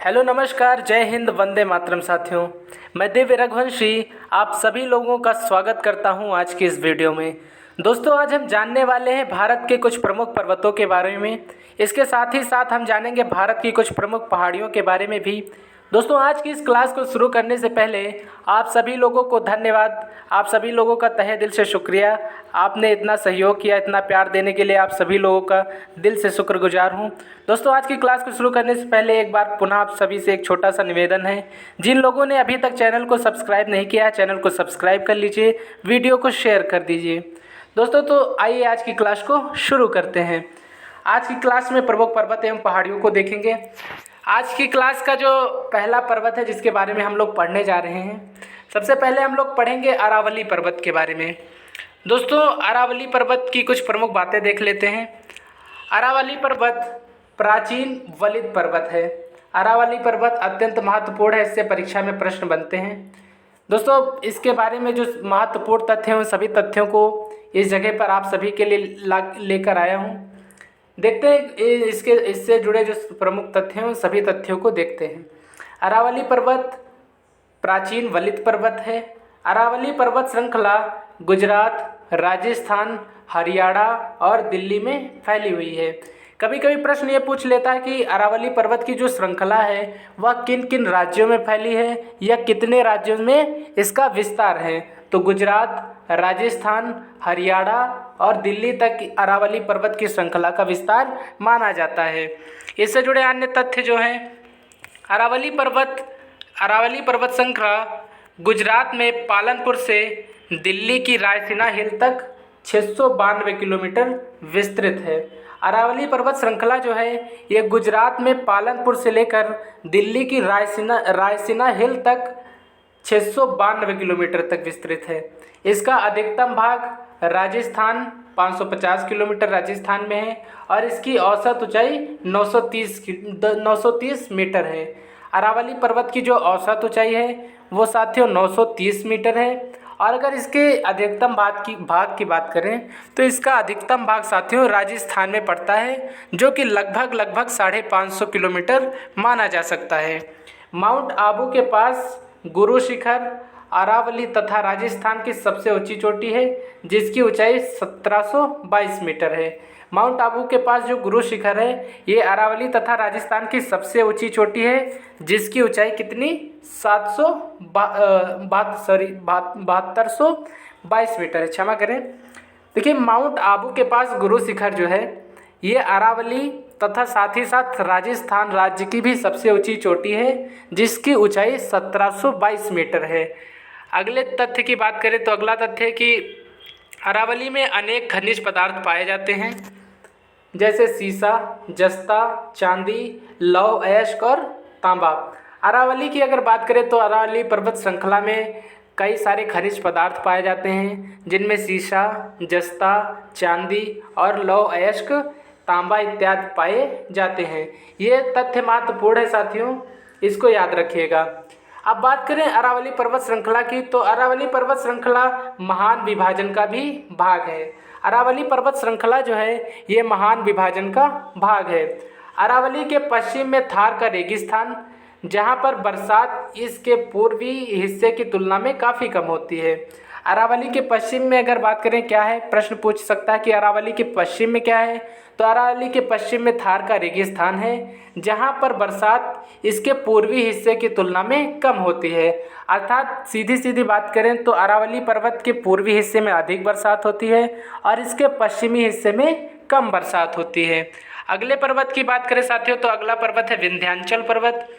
Hello नमस्कार, जय हिंद, वंदे मातरम साथियों। मैं दिव्य रघुवंशी आप सभी लोगों का स्वागत करता हूं आज की इस वीडियो में। दोस्तों, आज हम जानने वाले हैं भारत के कुछ प्रमुख पर्वतों के बारे में। इसके साथ ही साथ हम जानेंगे भारत की कुछ प्रमुख पहाड़ियों के बारे में भी। दोस्तों, आज की इस क्लास को शुरू करने से पहले आप सभी लोगों को धन्यवाद। आप सभी लोगों का तहे दिल से शुक्रिया। आपने इतना सहयोग किया, इतना प्यार देने के लिए आप सभी लोगों का दिल से शुक्रगुजार हूं। दोस्तों, आज की क्लास को शुरू करने से पहले एक बार पुनः आप सभी से एक छोटा सा निवेदन है। जिन लोगों ने अभी तक चैनल को सब्सक्राइब नहीं किया है, चैनल को सब्सक्राइब कर लीजिए, वीडियो को शेयर कर दीजिए। दोस्तों, तो आइए आज की क्लास को शुरू करते हैं। आज की क्लास में प्रमुख पर्वत एवं पहाड़ियों को देखेंगे। आज की क्लास का जो पहला पर्वत है जिसके बारे में हम लोग पढ़ने जा रहे हैं, सबसे पहले हम लोग पढ़ेंगे अरावली पर्वत के बारे में। दोस्तों, अरावली पर्वत की कुछ प्रमुख बातें देख लेते हैं। अरावली पर्वत प्राचीन वलित पर्वत है। अरावली पर्वत अत्यंत महत्वपूर्ण है, इससे परीक्षा में प्रश्न बनते हैं। दोस्तों, इसके बारे में जो महत्वपूर्ण तथ्य हैं उन सभी तथ्यों को इस जगह पर आप सभी के लिए लेकर आया हूँ। देखते हैं इससे जुड़े जो प्रमुख तथ्य हैं उन सभी तथ्यों को देखते हैं। अरावली पर्वत प्राचीन वलित पर्वत है। अरावली पर्वत श्रृंखला गुजरात, राजस्थान, हरियाणा और दिल्ली में फैली हुई है। कभी कभी प्रश्न ये पूछ लेता है कि अरावली पर्वत की जो श्रृंखला है वह किन किन राज्यों में फैली है या कितने राज्यों में इसका विस्तार है। तो गुजरात, राजस्थान, हरियाणा और दिल्ली तक अरावली पर्वत की श्रृंखला का विस्तार माना जाता है। इससे जुड़े अन्य तथ्य जो हैं, अरावली पर्वत श्रृंखला गुजरात में पालनपुर से दिल्ली की रायसीना हिल तक 692 किलोमीटर विस्तृत है। अरावली पर्वत श्रृंखला जो है ये गुजरात में पालनपुर से लेकर दिल्ली की रायसीना हिल तक 692 किलोमीटर तक विस्तृत है। इसका अधिकतम भाग राजस्थान 550 किलोमीटर राजस्थान में है और इसकी औसत ऊंचाई 930 मीटर है। अरावली पर्वत की जो औसत ऊंचाई है वो साथियों 930 मीटर है। और अगर इसके अधिकतम भाग की बात करें तो इसका अधिकतम भाग साथियों राजस्थान में पड़ता है, जो कि लगभग 550 किलोमीटर माना जा सकता है। माउंट आबू के पास गुरु शिखर अरावली तथा राजस्थान की सबसे ऊंची चोटी है, जिसकी ऊंचाई 1722 मीटर है। माउंट आबू के पास जो गुरु शिखर है ये अरावली तथा राजस्थान की सबसे ऊंची चोटी है, जिसकी ऊंचाई कितनी 7222 मीटर है। क्षमा करें। देखिए, माउंट आबू के पास गुरु शिखर जो है ये अरावली तथा साथ ही साथ राजस्थान राज्य की भी सबसे ऊंची चोटी है, जिसकी ऊंचाई 1722 मीटर है। अगले तथ्य की बात करें तो अगला तथ्य है कि अरावली में अनेक खनिज पदार्थ पाए जाते हैं, जैसे सीसा, जस्ता, चांदी, लौह अयस्क और तांबा। अरावली की अगर बात करें तो अरावली पर्वत श्रृंखला में कई सारे खनिज पदार्थ पाए जाते हैं, जिनमें सीसा, जस्ता, चांदी और लौह अयस्क, तांबा इत्यादि पाए जाते हैं। ये तथ्य महत्वपूर्ण है साथियों, इसको याद रखिएगा। अब बात करें अरावली पर्वत श्रृंखला की, तो अरावली पर्वत श्रृंखला महान विभाजन का भी भाग है। अरावली पर्वत श्रृंखला जो है ये महान विभाजन का भाग है। अरावली के पश्चिम में थार का रेगिस्तान, जहाँ पर बरसात इसके पूर्वी हिस्से की तुलना में काफ़ी कम होती है। अरावली के पश्चिम में अगर बात करें क्या है, प्रश्न पूछ सकता है कि अरावली के पश्चिम में क्या है, तो अरावली के पश्चिम में थार का रेगिस्तान है, जहाँ पर बरसात इसके पूर्वी हिस्से की तुलना में कम होती है। अर्थात सीधी बात करें तो अरावली पर्वत के पूर्वी हिस्से में अधिक बरसात होती है और इसके पश्चिमी हिस्से में कम बरसात होती है। अगले पर्वत की बात करें साथियों तो अगला पर्वत है विंध्याचल पर्वत।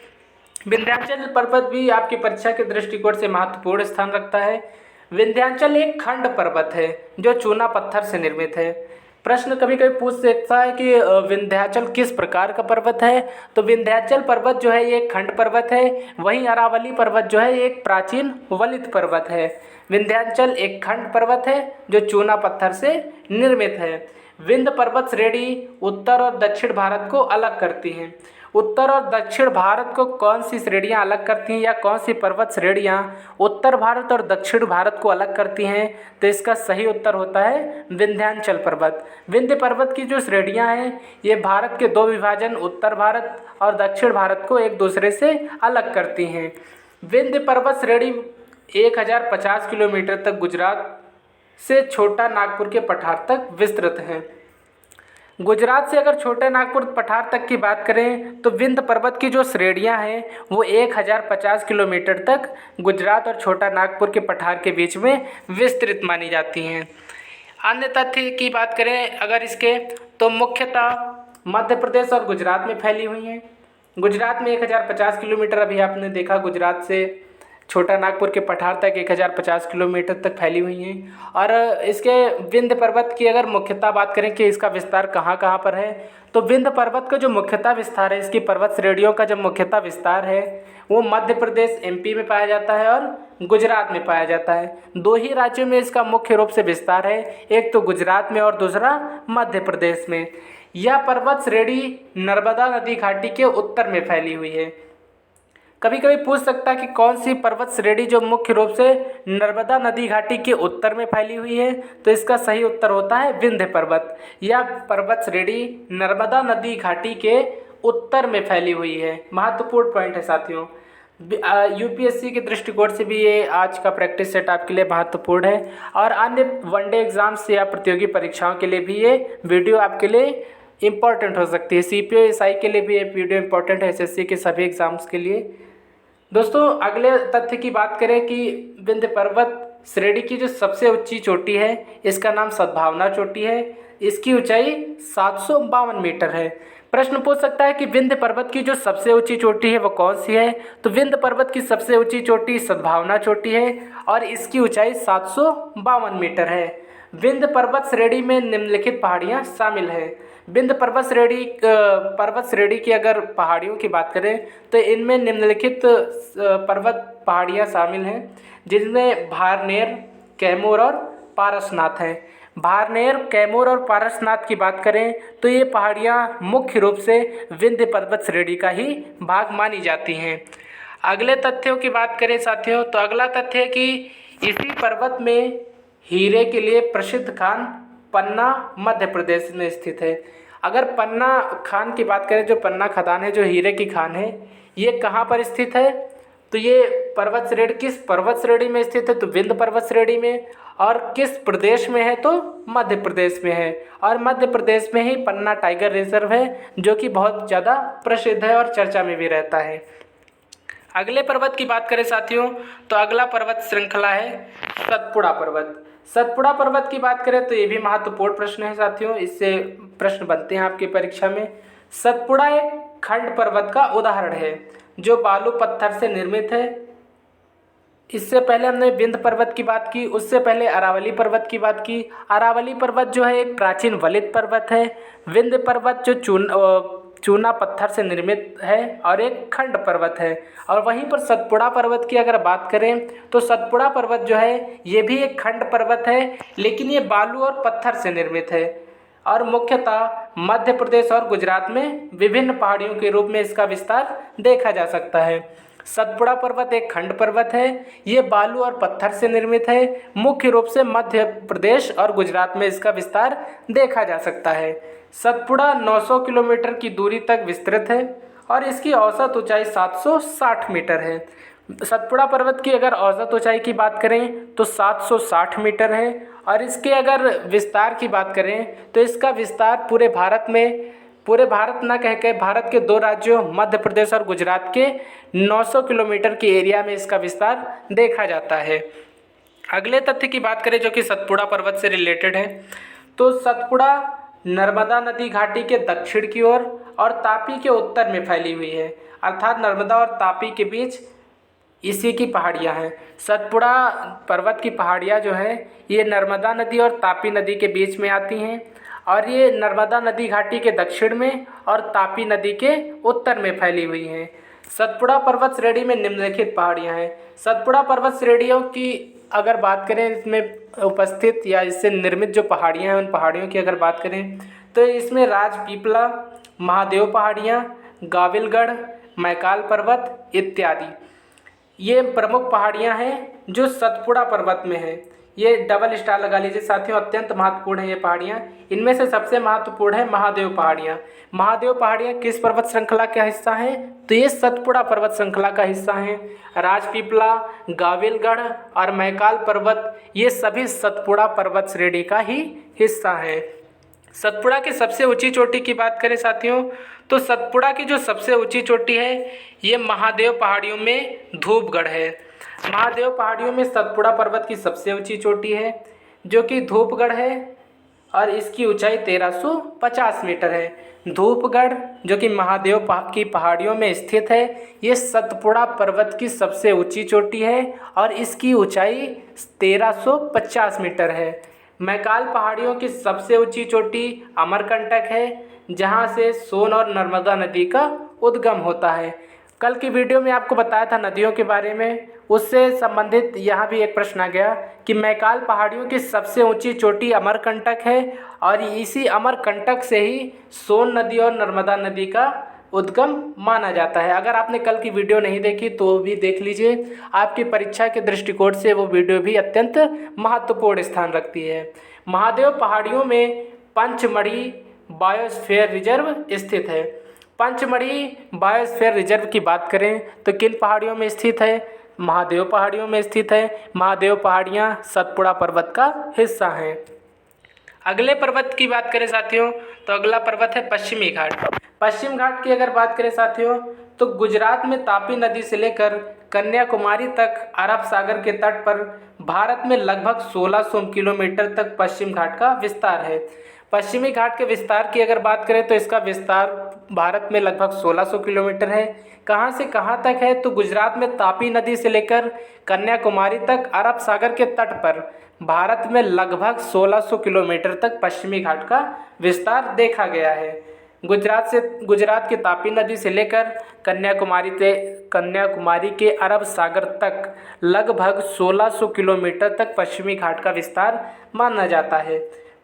विंध्याचल पर्वत भी आपकी परीक्षा के दृष्टिकोण से महत्वपूर्ण स्थान रखता है। विंध्याचल एक खंड पर्वत है जो चूना पत्थर से निर्मित है। प्रश्न कभी कभी पूछ सकता है कि विंध्याचल किस प्रकार का पर्वत है, तो विंध्याचल पर्वत जो है ये एक खंड पर्वत है, वहीं अरावली पर्वत जो है एक प्राचीन वलित पर्वत है। विंध्याचल एक खंड पर्वत है जो चूना पत्थर से निर्मित है। विंध्य पर्वत श्रेणी उत्तर और दक्षिण भारत को अलग करती हैं। उत्तर और दक्षिण भारत को कौन सी श्रेणियाँ अलग करती हैं या कौन सी पर्वत श्रेणियाँ उत्तर भारत और दक्षिण भारत को अलग करती हैं? तो इसका सही उत्तर होता है विंध्याचल पर्वत। विंध्य पर्वत की जो श्रेणियाँ हैं ये भारत के दो विभाजन उत्तर भारत और दक्षिण भारत को एक दूसरे से अलग करती हैं। विंध्य पर्वत श्रेणी 1050 किलोमीटर तक गुजरात से छोटा नागपुर के पठार तक विस्तृत है। गुजरात से अगर छोटे नागपुर पठार तक की बात करें तो विंध्य पर्वत की जो श्रेणियां हैं वो 1050 किलोमीटर तक गुजरात और छोटा नागपुर के पठार के बीच में विस्तृत मानी जाती हैं। अन्य तथ्य की बात करें अगर इसके तो मुख्यतः मध्य प्रदेश और गुजरात में फैली हुई हैं। गुजरात में 1050 किलोमीटर, अभी आपने देखा गुजरात से छोटा नागपुर के पठार तक 1050 किलोमीटर तक फैली हुई हैं। और इसके विंध्य पर्वत की अगर मुख्यतः बात करें कि इसका विस्तार कहाँ कहाँ पर है तो विंध्य पर्वत का जो मुख्यतः विस्तार है, इसकी पर्वत श्रेणियों का जो मुख्यतः विस्तार है वो मध्य प्रदेश एमपी में पाया जाता है और गुजरात में पाया जाता है। दो ही राज्यों में इसका मुख्य रूप से विस्तार है, एक तो गुजरात में और दूसरा मध्य प्रदेश में। यह पर्वत श्रेणी नर्मदा नदी घाटी के उत्तर में फैली हुई है। कभी कभी पूछ सकता है कि कौन सी पर्वत श्रेणी जो मुख्य रूप से नर्मदा नदी घाटी के उत्तर में फैली हुई है, तो इसका सही उत्तर होता है विंध्य पर्वत। यह पर्वत श्रेणी नर्मदा नदी घाटी के उत्तर में फैली हुई है। महत्वपूर्ण पॉइंट है साथियों, यूपीएससी के दृष्टिकोण से भी ये आज का प्रैक्टिस सेट आपके लिए महत्वपूर्ण है और अन्य वनडे एग्जाम्स या प्रतियोगी परीक्षाओं के लिए भी ये वीडियो आपके लिए इम्पॉर्टेंट हो सकती है। सीपीओ एसआई के लिए भी ये वीडियो इम्पॉर्टेंट है, एसएससी के सभी एग्जाम्स के लिए। दोस्तों अगले तथ्य की बात करें कि विंध्य पर्वत श्रेणी की जो सबसे ऊंची चोटी है इसका नाम सद्भावना चोटी है। इसकी ऊंचाई 752 मीटर है। प्रश्न पूछ सकता है कि विंध्य पर्वत की जो सबसे ऊंची चोटी है वो कौन सी है, तो विंध्य पर्वत की सबसे ऊंची चोटी सद्भावना चोटी है और इसकी ऊंचाई 752 मीटर है। विंध्य पर्वत श्रेणी में निम्नलिखित पहाड़ियाँ शामिल हैं। विंध्य पर्वत श्रेणी की अगर पहाड़ियों की बात करें तो इनमें निम्नलिखित पर्वत पहाड़ियाँ शामिल हैं, जिनमें भारनेर, कैमूर और पारसनाथ हैं। भारनेर, कैमूर और पारसनाथ की बात करें तो ये पहाड़ियाँ मुख्य रूप से विंध्य पर्वत श्रेणी का ही भाग मानी जाती हैं। अगले तथ्यों की बात करें साथियों तो अगला तथ्य है कि इसी पर्वत में हीरे के लिए प्रसिद्ध खान पन्ना मध्य प्रदेश में स्थित है। अगर पन्ना खान की बात करें, जो पन्ना खदान है जो हीरे की खान है, ये कहाँ पर स्थित है, तो ये पर्वत श्रेणी किस पर्वत श्रेणी में स्थित है, तो विंध्य पर्वत श्रेणी में। और किस प्रदेश में है, तो मध्य प्रदेश में है। और मध्य प्रदेश में ही पन्ना टाइगर रिजर्व है जो कि बहुत ज़्यादा प्रसिद्ध है और चर्चा में भी रहता है। अगले पर्वत की बात करें साथियों तो अगला पर्वत श्रृंखला है सतपुड़ा पर्वत। सतपुड़ा पर्वत की बात करें तो ये भी महत्वपूर्ण प्रश्न है साथियों, इससे प्रश्न बनते हैं आपकी परीक्षा में। सतपुड़ा एक खंड पर्वत का उदाहरण है जो बालू पत्थर से निर्मित है। इससे पहले हमने विंध्य पर्वत की बात की, उससे पहले अरावली पर्वत की बात की। अरावली पर्वत जो है एक प्राचीन वलित पर्वत है। विंध्य पर्वत जो चूना पत्थर से निर्मित है और एक खंड पर्वत है। और वहीं पर सतपुड़ा पर्वत की अगर बात करें तो सतपुड़ा पर्वत जो है ये भी एक खंड पर्वत है, लेकिन ये बालू और पत्थर से निर्मित है और मुख्यतः मध्य प्रदेश और गुजरात में विभिन्न पहाड़ियों के रूप में इसका विस्तार देखा जा सकता है। सतपुड़ा पर्वत एक खंड पर्वत है, ये बालू और पत्थर से निर्मित है। मुख्य रूप से मध्य प्रदेश और गुजरात में इसका विस्तार देखा जा सकता है। सतपुड़ा 900 किलोमीटर की दूरी तक विस्तृत है और इसकी औसत ऊंचाई 760 मीटर है। सतपुड़ा पर्वत की अगर औसत ऊंचाई की बात करें तो 760 मीटर है और इसके अगर विस्तार की बात करें तो इसका विस्तार पूरे भारत न कह के भारत के दो राज्यों मध्य प्रदेश और गुजरात के 900 किलोमीटर के एरिया में इसका विस्तार देखा जाता है। अगले तथ्य की बात करें जो कि सतपुड़ा पर्वत से रिलेटेड है, तो सतपुड़ा नर्मदा नदी घाटी के दक्षिण की ओर और तापी के उत्तर में फैली हुई है, अर्थात नर्मदा और तापी के बीच इसी की पहाड़ियाँ हैं। सतपुड़ा पर्वत की पहाड़ियाँ जो हैं ये नर्मदा नदी और तापी नदी के बीच में आती हैं और ये नर्मदा नदी घाटी के दक्षिण में और तापी नदी के उत्तर में फैली हुई हैं। सतपुड़ा पर्वत श्रेणी में निम्नलिखित पहाड़ियाँ हैं। सतपुड़ा पर्वत श्रेणियों की अगर बात करें, इसमें उपस्थित या इससे निर्मित जो पहाड़ियाँ हैं उन पहाड़ियों की अगर बात करें तो इसमें राजपीपला, महादेव पहाड़ियाँ, गाविलगढ़, मैकाल पर्वत इत्यादि। ये प्रमुख पहाड़ियाँ हैं जो सतपुड़ा पर्वत में हैं। ये डबल स्टार लगा लीजिए साथियों, अत्यंत महत्वपूर्ण है ये पहाड़ियाँ। इनमें से सबसे महत्वपूर्ण है महादेव पहाड़ियाँ। महादेव पहाड़ियाँ किस पर्वत श्रृंखला का हिस्सा हैं? तो ये सतपुड़ा पर्वत श्रृंखला का हिस्सा हैं। राजपीपला, गाविलगढ़ और मैकाल पर्वत ये सभी सतपुड़ा पर्वत श्रेणी का ही हिस्सा हैं। सतपुड़ा की सबसे ऊंची चोटी की बात करें साथियों, तो सतपुड़ा की जो सबसे ऊंची चोटी है ये महादेव पहाड़ियों में धूपगढ़ है। महादेव पहाड़ियों में सतपुड़ा पर्वत की सबसे ऊंची चोटी है जो कि धूपगढ़ है और इसकी ऊंचाई 1350 मीटर है। धूपगढ़ जो कि महादेव की पहाड़ियों में स्थित है, ये सतपुड़ा पर्वत की सबसे ऊंची चोटी है और इसकी ऊंचाई 1350 मीटर है। मैकाल पहाड़ियों की सबसे ऊंची चोटी अमरकंटक है, जहां से सोन और नर्मदा नदी का उद्गम होता है। कल की वीडियो में आपको बताया था नदियों के बारे में, उससे संबंधित यहाँ भी एक प्रश्न आ गया कि मैकाल पहाड़ियों की सबसे ऊंची चोटी अमरकंटक है और इसी अमरकंटक से ही सोन नदी और नर्मदा नदी का उद्गम माना जाता है। अगर आपने कल की वीडियो नहीं देखी तो भी देख लीजिए, आपकी परीक्षा के दृष्टिकोण से वो वीडियो भी अत्यंत महत्वपूर्ण स्थान रखती है। महादेव पहाड़ियों में पंचमढ़ी बायोस्फीयर रिजर्व स्थित है। पंचमढ़ी बायोस्फीयर रिजर्व की बात करें तो किन पहाड़ियों में स्थित है? महादेव पहाड़ियों में स्थित है। महादेव पहाड़ियाँ सतपुड़ा पर्वत का हिस्सा हैं। अगले पर्वत की बात करें साथियों तो अगला पर्वत है पश्चिमी घाट। पश्चिम घाट की अगर बात करें साथियों तो गुजरात में तापी नदी से लेकर कन्याकुमारी तक अरब सागर के तट पर भारत में लगभग 1600 किलोमीटर तक पश्चिम घाट का विस्तार है। पश्चिमी घाट के विस्तार की अगर बात करें तो इसका विस्तार भारत में लगभग 1600 किलोमीटर है। कहाँ से कहाँ तक है? तो गुजरात में तापी नदी से लेकर कन्याकुमारी तक अरब सागर के तट पर भारत में लगभग 1600 किलोमीटर तक पश्चिमी घाट का विस्तार देखा गया है। गुजरात की तापी नदी से लेकर कन्याकुमारी के अरब सागर तक लगभग 1600 किलोमीटर तक पश्चिमी घाट का विस्तार माना जाता है।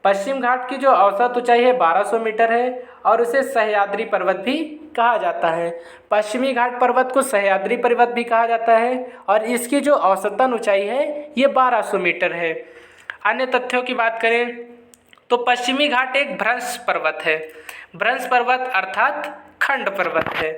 पश्चिम घाट की जो औसत ऊंचाई है 1200 मीटर है और उसे सह्याद्री पर्वत भी कहा जाता है। पश्चिमी घाट पर्वत को सह्याद्री पर्वत भी कहा जाता है और इसकी जो औसतन ऊंचाई है ये 1200 मीटर है। अन्य तथ्यों की बात करें तो पश्चिमी घाट एक भ्रंश पर्वत है। भ्रंश पर्वत अर्थात खंड पर्वत है।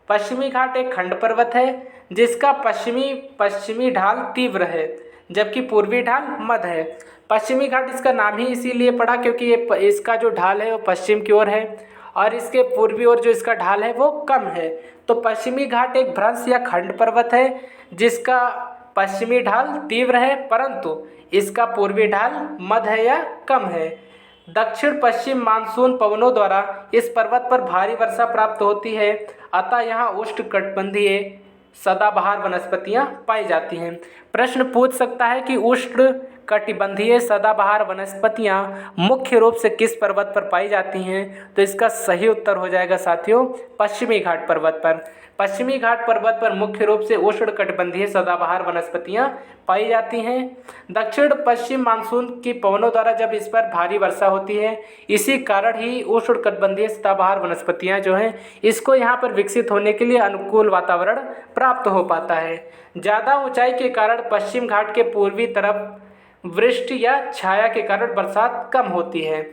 पश्चिमी घाट एक खंड पर्वत है जिसका पश्चिमी ढाल तीव्र है जबकि पूर्वी ढाल मध्य है। पश्चिमी घाट इसका नाम ही इसीलिए पड़ा क्योंकि इसका जो ढाल है वो पश्चिम की ओर है और इसके पूर्वी ओर जो इसका ढाल है वो कम है। तो पश्चिमी घाट एक भ्रंश या खंड पर्वत है जिसका पश्चिमी ढाल तीव्र है परंतु इसका पूर्वी ढाल मध्य है या कम है। दक्षिण पश्चिम मानसून पवनों द्वारा इस पर्वत पर भारी वर्षा प्राप्त होती है, अतः यहाँ उष्णकटिबंधीय सदाबहार वनस्पतियाँ पाई जाती हैं। प्रश्न पूछ सकता है कि उष्णकटिबंधीय सदाबहार वनस्पतियाँ मुख्य रूप से किस पर्वत पर पाई जाती हैं? तो इसका सही उत्तर हो जाएगा साथियों पश्चिमी घाट पर्वत पर। पश्चिमी घाट पर्वत पर मुख्य रूप से उष्णकटिबंधीय सदाबहार वनस्पतियाँ पाई जाती हैं। दक्षिण पश्चिम मानसून की पवनों द्वारा जब इस पर भारी वर्षा होती है, इसी कारण ही उष्णकटिबंधीय सदाबहार वनस्पतियाँ जो हैं इसको यहाँ पर विकसित होने के लिए अनुकूल वातावरण प्राप्त हो पाता है। ज़्यादा ऊंचाई के कारण पश्चिम घाट के पूर्वी तरफ वृष्टि या छाया के कारण बरसात कम होती है।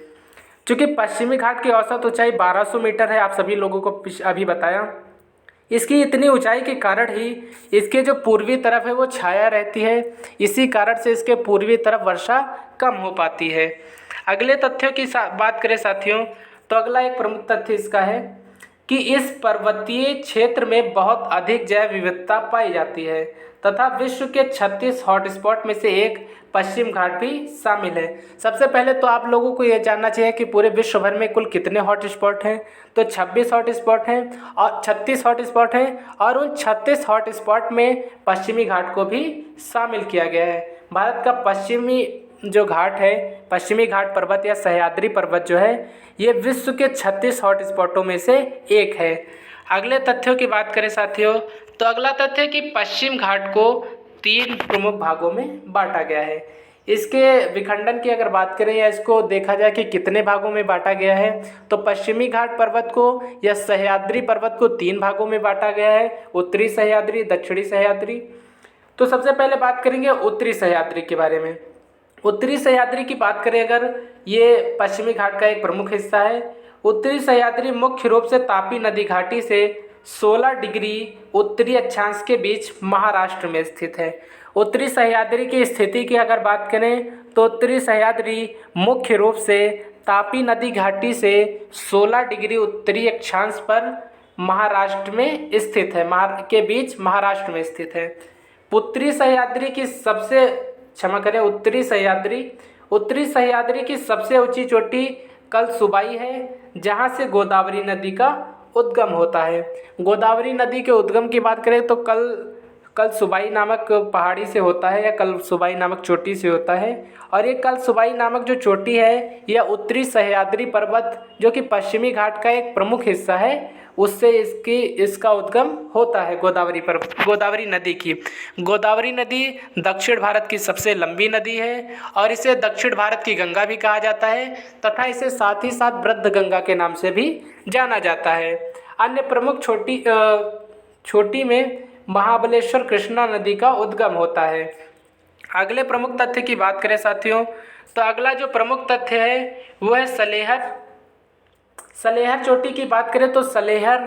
चूँकि पश्चिमी घाट की औसत ऊंचाई 1200 मीटर है, आप सभी लोगों को अभी बताया, इसकी इतनी ऊंचाई के कारण ही इसके जो पूर्वी तरफ है वो छाया रहती है, इसी कारण से इसके पूर्वी तरफ वर्षा कम हो पाती है। अगले तथ्यों की बात करें साथियों तो अगला एक प्रमुख तथ्य इसका है कि इस पर्वतीय क्षेत्र में बहुत अधिक जैव विविधता पाई जाती है तथा विश्व के 36 हॉटस्पॉट में से एक पश्चिम घाट भी शामिल है। सबसे पहले तो आप लोगों को यह जानना चाहिए कि पूरे विश्व भर में कुल कितने हॉटस्पॉट हैं? तो 26 हॉटस्पॉट हैं और 36 हॉटस्पॉट हैं और उन 36 हॉटस्पॉट में पश्चिमी घाट को भी शामिल किया गया है। भारत का पश्चिमी जो घाट है, पश्चिमी घाट पर्वत या सह्याद्री पर्वत जो है, ये विश्व के 36 हॉटस्पॉटों में से एक है। अगले तथ्यों की बात करें साथियों तो अगला तथ्य है कि पश्चिम घाट को 3 प्रमुख भागों में बांटा गया है। इसके विखंडन की अगर बात करें या इसको देखा जाए कि कितने भागों में बांटा गया है, तो पश्चिमी घाट पर्वत को या सह्याद्री पर्वत को 3 भागों में बांटा गया है, उत्तरी सह्याद्री, दक्षिणी सह्याद्री। तो सबसे पहले बात करेंगे उत्तरी सह्याद्री के बारे में। उत्तरी सह्याद्री की बात करें अगर, ये पश्चिमी घाट का एक प्रमुख हिस्सा है। उत्तरी सह्याद्री मुख्य रूप से तापी नदी घाटी से 16 डिग्री उत्तरी अक्षांश के बीच महाराष्ट्र में स्थित है। उत्तरी सह्याद्री की स्थिति की अगर बात करें तो उत्तरी सह्याद्री मुख्य रूप से तापी नदी घाटी से 16 डिग्री उत्तरी अक्षांश पर महाराष्ट्र में स्थित है, के बीच महाराष्ट्र में स्थित है। उत्तरी सह्याद्री की सबसे क्षमा करें उत्तरी सह्याद्री की सबसे ऊंची चोटी कलसुबाई है, जहां से गोदावरी नदी का उद्गम होता है। गोदावरी नदी के उद्गम की बात करें तो कलसुबाई नामक पहाड़ी से होता है या कलसुबाई नामक चोटी से होता है। और ये कलसुबाई नामक जो चोटी है यह उत्तरी सह्याद्री पर्वत जो कि पश्चिमी घाट का एक प्रमुख हिस्सा है, उससे इसका उद्गम होता है गोदावरी नदी की। गोदावरी नदी दक्षिण भारत की सबसे लंबी नदी है और इसे दक्षिण भारत की गंगा भी कहा जाता है तथा इसे साथ ही साथ वृद्ध गंगा के नाम से भी जाना जाता है। अन्य प्रमुख छोटी में महाबलेश्वर कृष्णा नदी का उद्गम होता है। अगले प्रमुख तथ्य की बात करें साथियों, तो अगला जो प्रमुख तथ्य है वो है सलेहर चोटी की बात करें तो सलेहर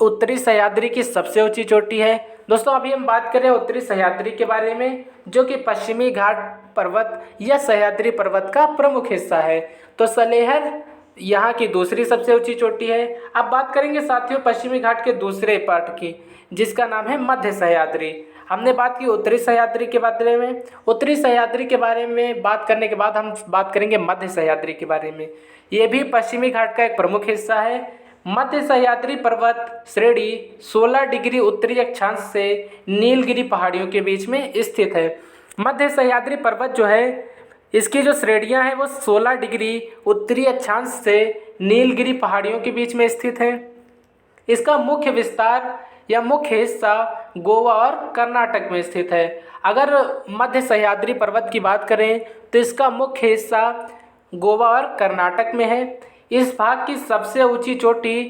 उत्तरी सह्याद्री की सबसे ऊंची चोटी है। दोस्तों अभी हम बात करें उत्तरी सह्याद्री के बारे में, जो कि पश्चिमी घाट पर्वत या सह्याद्री पर्वत का प्रमुख हिस्सा है। तो सलेहर यहाँ की दूसरी सबसे ऊंची चोटी है। अब बात करेंगे साथियों पश्चिमी घाट के दूसरे पार्ट की, जिसका नाम है मध्य सह्याद्री। हमने बात की उत्तरी सह्याद्री के बारे में। उत्तरी सह्याद्री के बारे में बात करने के बाद हम बात करेंगे मध्य सह्याद्री के बारे में। ये भी पश्चिमी घाट का एक प्रमुख हिस्सा है। मध्य सह्याद्री पर्वत श्रेणी 16 डिग्री उत्तरी अक्षांश से नीलगिरी पहाड़ियों के बीच में स्थित है। मध्य सह्याद्री पर्वत जो है, इसकी जो श्रेणियाँ हैं वो 16 डिग्री उत्तरी अक्षांश से नीलगिरी पहाड़ियों के बीच में स्थित है। इसका मुख्य विस्तार या मुख्य हिस्सा गोवा और कर्नाटक में स्थित है। अगर मध्य सह्याद्री पर्वत की बात करें तो इसका मुख्य हिस्सा गोवा और कर्नाटक में है। इस भाग की सबसे ऊंची चोटी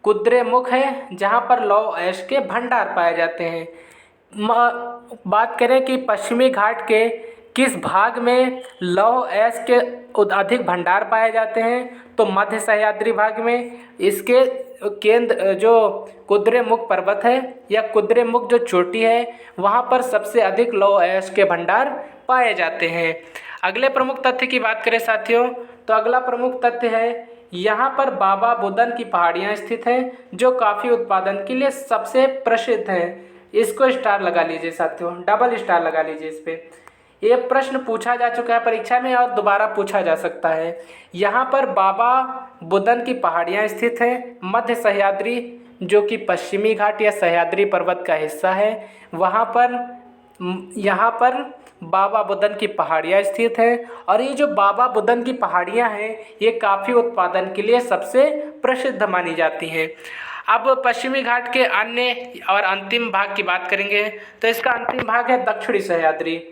कुद्रेमुख है, जहां पर लौह अयस्क के भंडार पाए जाते हैं। बात करें कि पश्चिमी घाट के किस भाग में लौह अयस्क के अधिक भंडार पाए जाते हैं, तो मध्य सह्याद्री भाग में। इसके केंद्र जो कुद्रेमुख पर्वत है या कुद्रेमुख जो चोटी है, वहाँ पर सबसे अधिक लौह अयस्क के भंडार पाए जाते हैं। अगले प्रमुख तथ्य की बात करें साथियों, तो अगला प्रमुख तथ्य है यहाँ पर बाबा बुदन की पहाड़ियाँ स्थित हैं, जो काफ़ी उत्पादन के लिए सबसे प्रसिद्ध हैं। इसको स्टार लगा लीजिए साथियों, डबल स्टार लगा लीजिए इस पर। ये प्रश्न पूछा जा चुका है परीक्षा में और दोबारा पूछा जा सकता है। यहाँ पर बाबा बुदन की पहाड़ियाँ स्थित हैं। मध्य सह्याद्री जो कि पश्चिमी घाट या सह्याद्री पर्वत का हिस्सा है, यहाँ पर बाबा बुदन की पहाड़ियाँ स्थित हैं। और ये जो बाबा बुदन की पहाड़ियाँ हैं ये काफ़ी उत्पादन के लिए सबसे प्रसिद्ध मानी जाती हैं। अब पश्चिमी घाट के अन्य और अंतिम भाग की बात करेंगे, तो इसका अंतिम भाग है दक्षिणी सह्याद्री।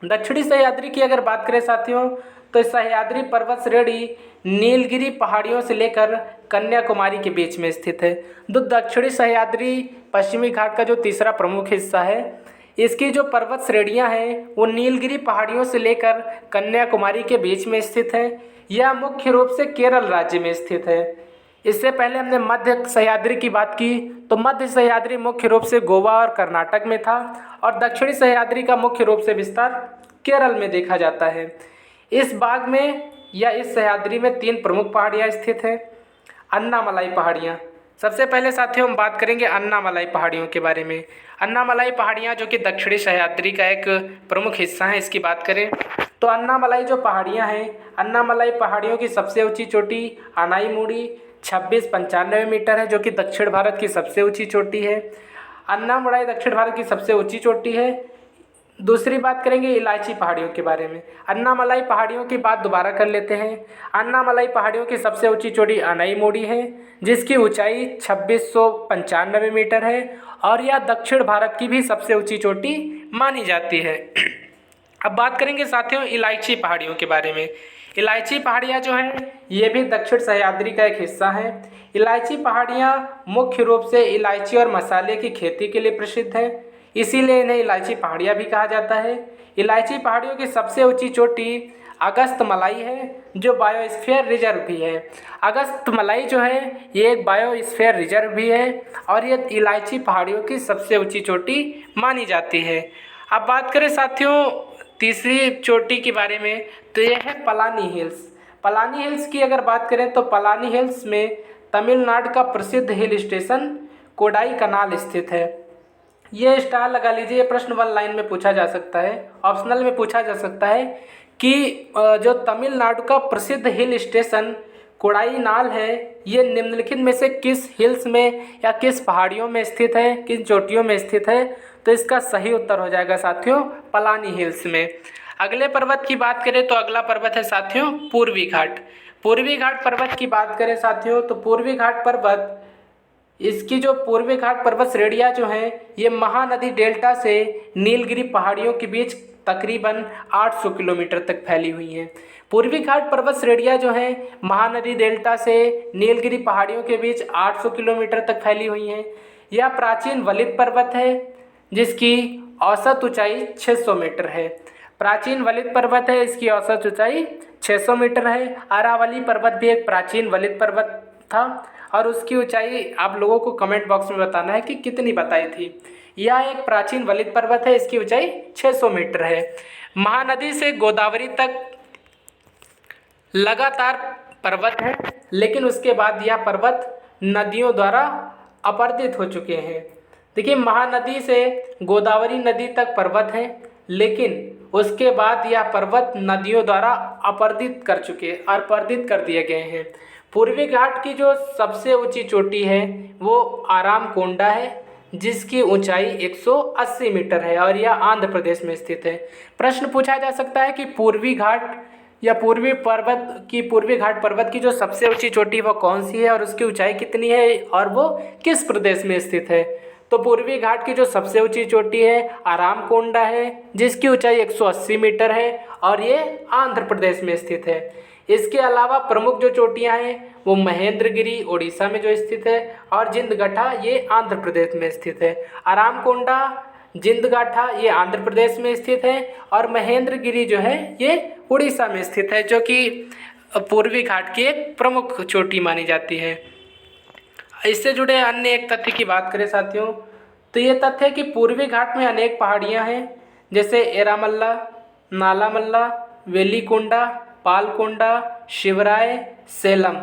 दक्षिणी सह्याद्री की अगर बात करें साथियों, तो सह्याद्री पर्वत श्रेणी नीलगिरी पहाड़ियों से लेकर कन्याकुमारी के बीच में स्थित है। दक्षिणी सह्याद्री पश्चिमी घाट का जो तीसरा प्रमुख हिस्सा है, इसकी जो पर्वत श्रेणियाँ हैं वो नीलगिरी पहाड़ियों से लेकर कन्याकुमारी के बीच में स्थित है। यह मुख्य रूप से केरल राज्य में स्थित है। इससे पहले हमने मध्य सह्याद्री की बात की, तो मध्य सह्याद्री मुख्य रूप से गोवा और कर्नाटक में था और दक्षिणी सह्याद्री का मुख्य रूप से विस्तार केरल में देखा जाता है। इस भाग में या इस सह्याद्री में 3 प्रमुख पहाड़ियाँ स्थित हैं। अन्नामलाई पहाड़ियाँ, सबसे पहले साथियों हम बात करेंगे अन्नामलाई पहाड़ियों के बारे में। अन्नामलाई पहाड़ियाँ जो कि दक्षिणी सह्याद्री का एक प्रमुख हिस्सा है, इसकी बात करें तो अन्नामलाई जो पहाड़ियाँ हैं, अन्नामलाई पहाड़ियों की सबसे ऊंची चोटी अनाईमुड़ी 2695 मीटर है, जो कि दक्षिण भारत की सबसे ऊंची चोटी है। अन्नामलाई दक्षिण भारत की सबसे ऊंची चोटी है। दूसरी बात करेंगे इलायची पहाड़ियों के बारे में। अन्नामलाई पहाड़ियों की बात दोबारा कर लेते हैं। अन्नामलाई पहाड़ियों की सबसे ऊंची चोटी अनाईमुड़ी है, जिसकी ऊंचाई 2695 मीटर है और यह दक्षिण भारत की भी सबसे ऊंची चोटी मानी जाती है। अब बात करेंगे साथियों इलायची पहाड़ियों के बारे में। इलायची पहाड़ियाँ जो हैं ये भी दक्षिण सह्याद्री का एक हिस्सा है। इलायची पहाड़ियाँ मुख्य रूप से इलायची और मसाले की खेती के लिए प्रसिद्ध है, इसीलिए इन्हें इलायची पहाड़ियाँ भी कहा जाता है। इलायची पहाड़ियों की सबसे ऊंची चोटी अगस्त मलाई है, जो बायोस्फीयर रिजर्व भी है। अगस्त मलाई जो है ये एक बायोस्फीयर रिजर्व भी है और ये इलायची पहाड़ियों की सबसे ऊंची चोटी मानी जाती है। अब बात करें साथियों तीसरी चोटी के बारे में, तो यह है पलानी हिल्स। पलानी हिल्स की अगर बात करें तो पलानी हिल्स में तमिलनाडु का प्रसिद्ध हिल स्टेशन कोडाई कनाल स्थित है। ये स्टार लगा लीजिए, ये प्रश्न 1 लाइन में पूछा जा सकता है, ऑप्शनल में पूछा जा सकता है कि जो तमिलनाडु का प्रसिद्ध हिल स्टेशन कोडाईनाल है ये निम्नलिखित में से किस हिल्स में या किस पहाड़ियों में स्थित है, किन चोटियों में स्थित है। तो इसका सही उत्तर हो जाएगा साथियों पलानी हिल्स में। अगले पर्वत की बात करें तो अगला पर्वत है साथियों पूर्वी घाट। पूर्वी घाट पर्वत की बात करें साथियों तो पूर्वी घाट पर्वत, इसकी जो पूर्वी घाट पर्वत श्रेणियाँ जो हैं ये महानदी डेल्टा से नीलगिरी पहाड़ियों के बीच तकरीबन 800 किलोमीटर तक फैली हुई हैं। पूर्वी घाट पर्वत श्रेणियाँ जो हैं महानदी डेल्टा से नीलगिरी पहाड़ियों के बीच 800 किलोमीटर तक फैली हुई हैं। यह प्राचीन वलित पर्वत है जिसकी औसत ऊंचाई 600 मीटर है। प्राचीन वलित पर्वत है, इसकी औसत ऊंचाई 600 मीटर है। अरावली पर्वत भी एक प्राचीन वलित पर्वत था और उसकी ऊंचाई आप लोगों को कमेंट बॉक्स में बताना है कि कितनी बताई थी। यह एक प्राचीन वलित पर्वत है, इसकी ऊंचाई 600 मीटर है। महानदी से गोदावरी तक लगातार पर्वत है, लेकिन उसके बाद यह पर्वत नदियों द्वारा अपरदित हो चुके हैं। देखिए महानदी से गोदावरी नदी तक पर्वत है, लेकिन उसके बाद यह पर्वत नदियों द्वारा अपरदित कर दिए गए हैं। पूर्वी घाट की जो सबसे ऊंची चोटी है वो आरामकोंडा है जिसकी ऊंचाई 180 मीटर है और यह आंध्र प्रदेश में स्थित है। प्रश्न पूछा जा सकता है कि पूर्वी घाट या पूर्वी घाट पर्वत की जो सबसे ऊंची चोटी वो कौन सी है और उसकी ऊंचाई कितनी है और वो किस प्रदेश में स्थित है। तो पूर्वी घाट की जो सबसे ऊंची चोटी है आरामकोंडा है जिसकी ऊंचाई 180 मीटर है और ये आंध्र प्रदेश में स्थित है। इसके अलावा प्रमुख जो चोटियां हैं वो महेंद्रगिरी उड़ीसा में जो स्थित है और जिंदगठा ये आंध्र प्रदेश में स्थित है। आरामकोंडा, जिंदगाठा ये आंध्र प्रदेश में स्थित है और महेंद्रगिरी जो है ये उड़ीसा में स्थित है, जो कि पूर्वी घाट की एक प्रमुख चोटी मानी जाती है। इससे जुड़े अन्य एक तथ्य की बात करें साथियों तो ये तथ्य है कि पूर्वी घाट में अनेक पहाड़ियाँ हैं जैसे एरामल्ला, नालामल्ला, वेलीकोंडा, पालकोंडा, शिवराय, सेलम।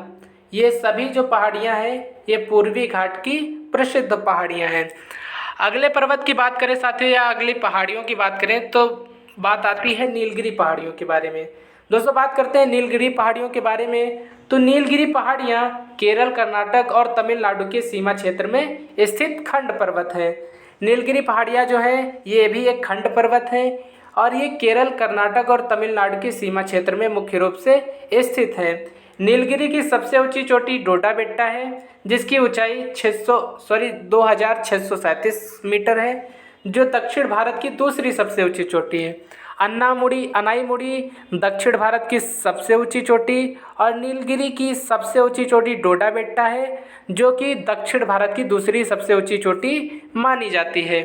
ये सभी जो पहाड़ियाँ हैं ये पूर्वी घाट की प्रसिद्ध पहाड़ियाँ हैं। अगले पर्वत की बात करें साथियों या अगली पहाड़ियों की बात करें तो बात आती है नीलगिरी पहाड़ियों के बारे में। दोस्तों बात करते हैं नीलगिरी पहाड़ियों के बारे में। तो नीलगिरी पहाड़ियाँ केरल, कर्नाटक और तमिलनाडु के सीमा क्षेत्र में स्थित खंड पर्वत हैं। नीलगिरी पहाड़ियाँ जो हैं ये भी एक खंड पर्वत हैं और ये केरल, कर्नाटक और तमिलनाडु के सीमा क्षेत्र में मुख्य रूप से स्थित है। नीलगिरी की सबसे ऊंची चोटी डोडा बेट्टा है जिसकी ऊंचाई 2637 मीटर है, जो दक्षिण भारत की दूसरी सबसे ऊंची चोटी है। अनाईमुड़ी दक्षिण भारत की सबसे ऊंची चोटी और नीलगिरी की सबसे ऊंची चोटी डोडा बेट्टा है जो कि दक्षिण भारत की दूसरी सबसे ऊंची चोटी मानी जाती है।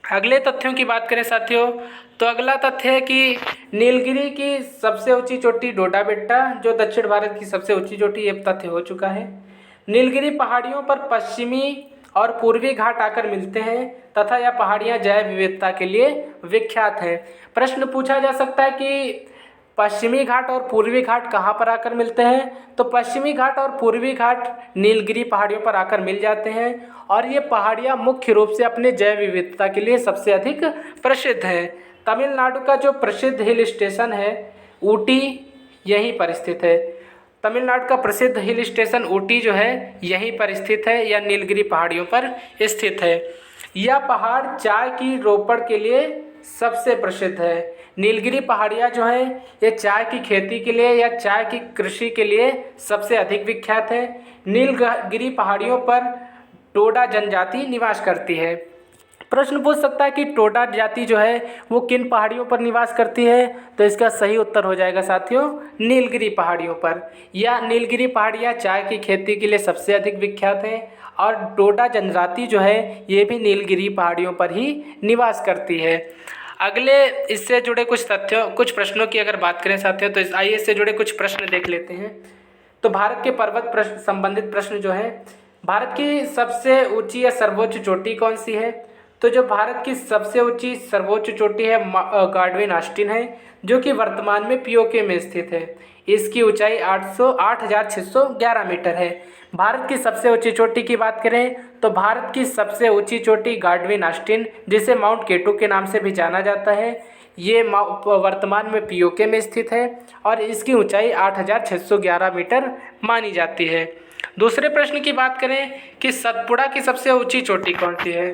अगले तथ्यों की बात करें साथियों तो अगला तथ्य है कि नीलगिरी की सबसे ऊंची चोटी डोडा बेट्टा जो दक्षिण भारत की सबसे ऊंची चोटी, ये तथ्य हो चुका है। नीलगिरी पहाड़ियों पर पश्चिमी और पूर्वी घाट आकर मिलते हैं तथा यह पहाड़ियाँ जैव विविधता के लिए विख्यात हैं। प्रश्न पूछा जा सकता है कि पश्चिमी घाट और पूर्वी घाट कहाँ पर आकर मिलते हैं। तो पश्चिमी घाट और पूर्वी घाट नीलगिरी पहाड़ियों पर आकर मिल जाते हैं और ये पहाड़ियाँ मुख्य रूप से अपने जैव विविधता के लिए सबसे अधिक प्रसिद्ध हैं। तमिलनाडु का जो प्रसिद्ध हिल स्टेशन है ऊटी यहीं पर स्थित है। तमिलनाडु का प्रसिद्ध हिल स्टेशन ऊटी जो है यहीं पर स्थित है या नीलगिरी पहाड़ियों पर स्थित है। यह पहाड़ चाय की रोपड़ के लिए सबसे प्रसिद्ध है। नीलगिरी पहाड़ियाँ जो हैं ये चाय की खेती के लिए या चाय की कृषि के लिए सबसे अधिक विख्यात है। नीलगिरी पहाड़ियों पर टोडा जनजाति निवास करती है। प्रश्न पूछ सकता है कि टोडा जाति जो है वो किन पहाड़ियों पर निवास करती है, तो इसका सही उत्तर हो जाएगा साथियों नीलगिरी पहाड़ियों पर। या नीलगिरी पहाड़ियाँ चाय की खेती के लिए सबसे अधिक विख्यात हैं और टोडा जनजाति जो है ये भी नीलगिरी पहाड़ियों पर ही निवास करती है। अगले इससे जुड़े कुछ प्रश्नों की अगर बात करें साथियों, तो आइए इससे जुड़े कुछ प्रश्न देख लेते हैं। तो भारत के पर्वत प्रश्न संबंधित प्रश्न जो है, भारत की सबसे ऊंची या सर्वोच्च चोटी कौन सी है? तो जो भारत की सबसे ऊंची सर्वोच्च चोटी है गार्डविन ऑस्टिन है, जो कि वर्तमान में पीओके में स्थित है। इसकी ऊंचाई 8,611 मीटर है। भारत की सबसे ऊंची चोटी की बात करें तो भारत की सबसे ऊंची चोटी गार्डविन ऑस्टिन, जिसे माउंट केटू के नाम से भी जाना जाता है, ये वर्तमान में पीओके में स्थित है और इसकी ऊंचाई 8,611 मीटर मानी जाती है। दूसरे प्रश्न की बात करें कि सतपुड़ा की सबसे ऊंची चोटी कौन सी है?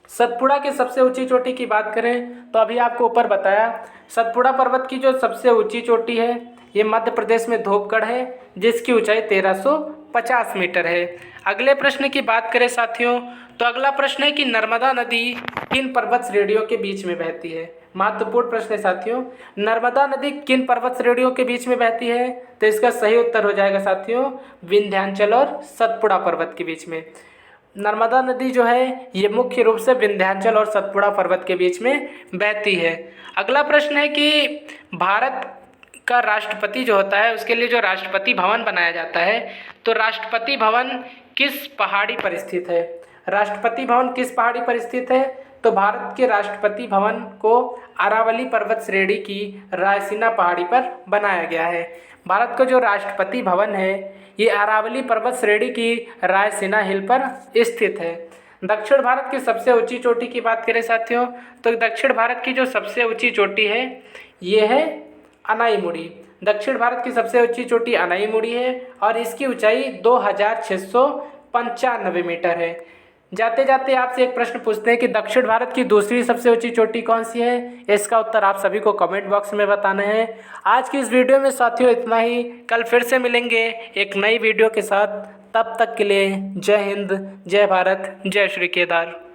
सतपुड़ा की सबसे ऊंची चोटी की बात करें तो अभी आपको ऊपर बताया, सतपुड़ा पर्वत की जो सबसे ऊंची चोटी है ये मध्य प्रदेश में धोबगढ़ है, जिसकी ऊंचाई 1350 मीटर है। अगले प्रश्न की बात करें साथियों, तो अगला प्रश्न है कि नर्मदा नदी किन पर्वत श्रेणियों के बीच में बहती है? महत्वपूर्ण प्रश्न है साथियों, नर्मदा नदी किन पर्वत श्रेणियों के बीच में बहती है? तो इसका सही उत्तर हो जाएगा साथियों विंध्याचल और सतपुड़ा पर्वत के बीच में। नर्मदा नदी जो है ये मुख्य रूप से विंध्याचल और सतपुड़ा पर्वत के बीच में बहती है। अगला प्रश्न है कि भारत का राष्ट्रपति जो होता है उसके लिए जो राष्ट्रपति भवन बनाया जाता है, तो राष्ट्रपति भवन किस पहाड़ी पर स्थित है? राष्ट्रपति भवन किस पहाड़ी पर स्थित है? तो भारत के राष्ट्रपति भवन को अरावली पर्वत श्रेणी की रायसीना पहाड़ी पर बनाया गया है। भारत का जो राष्ट्रपति भवन है ये अरावली पर्वत श्रेणी की रायसीना हिल पर स्थित है। दक्षिण भारत की सबसे ऊंची चोटी की बात करें साथियों, तो दक्षिण भारत की जो सबसे ऊंची चोटी है ये है अनाईमुड़ी। दक्षिण भारत की सबसे ऊंची चोटी अनाईमुड़ी है और इसकी ऊंचाई 2,695 मीटर है। जाते जाते आपसे एक प्रश्न पूछते हैं कि दक्षिण भारत की दूसरी सबसे ऊंची चोटी कौन सी है? इसका उत्तर आप सभी को कमेंट बॉक्स में बताना है। आज की इस वीडियो में साथियों इतना ही, कल फिर से मिलेंगे एक नई वीडियो के साथ। तब तक के लिए जय हिंद, जय भारत, जय श्री केदार।